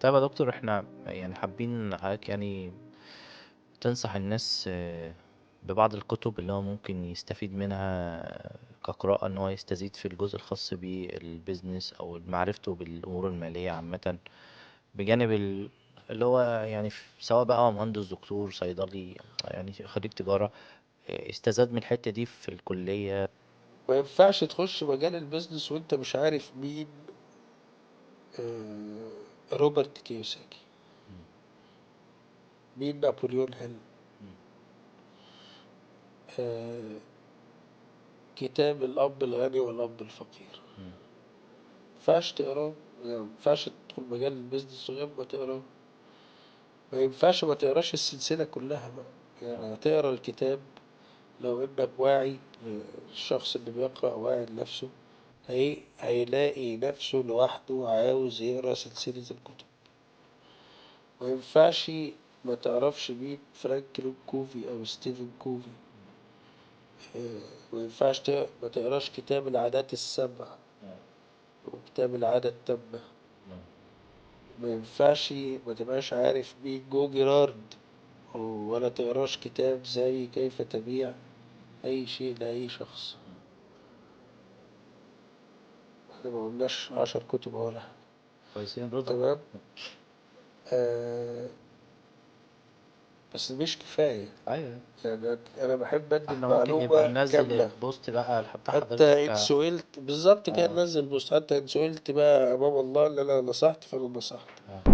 طيب يا دكتور، احنا يعني حابين حضرتك يعني تنصح الناس ببعض الكتب اللي هو ممكن يستفيد منها كقراءة، ان هو يستزيد في الجزء الخاص بالبيزنس او معرفته بالامور المالية عامة، بجانب اللي هو يعني سواء بقى هو مهندس، دكتور، صيدلي، يعني خريج تجارة، استزاد من الحتة دي في الكلية. ما ينفعش تخش مجال البيزنس وانت مش عارف مين روبرت كيوساكي، مم. مين نابليون هيل، مم. آه، كتاب الأب الغني والأب الفقير. مم. ما ينفعش تقراه، يعني ما ينفعش تدخل مجال البيزنس غير ما تقراه. ما ينفعش ما تقراش السلسلة كلها بقى، يعني هتقرا الكتاب لو انك واعي. الشخص اللي بيقرأ واعي لنفسه، هيلاقي نفسه لوحده عاوز يقرا سلسلة الكتب. ما ينفعش ما تعرفش مين فرانكلين كوفي أو ستيفن كوفي. ما ينفعش ما تقراش كتاب العادات السبع وكتاب العادة التامة. ما ينفعش ما تبقاش عارف مين جو جيرارد، ولا تقراش كتاب زي كيف تبيع أي شيء لأي شخص. احنا ما قلناش 10 كتب ولا حاجة. كويسين رضا. تمام. آه بس مش كفاية. ايوه. يعني أنا بحب أدي احنا ممكن نبقى المعلومة ننزل كاملة. البوست بقى بتاع حتى إن حضرتك. سئلت بالظبط كده اه. ننزل بوست، حتى إن سئلت بقى أمام الله إن أنا نصحت فأنا نصحت. اه.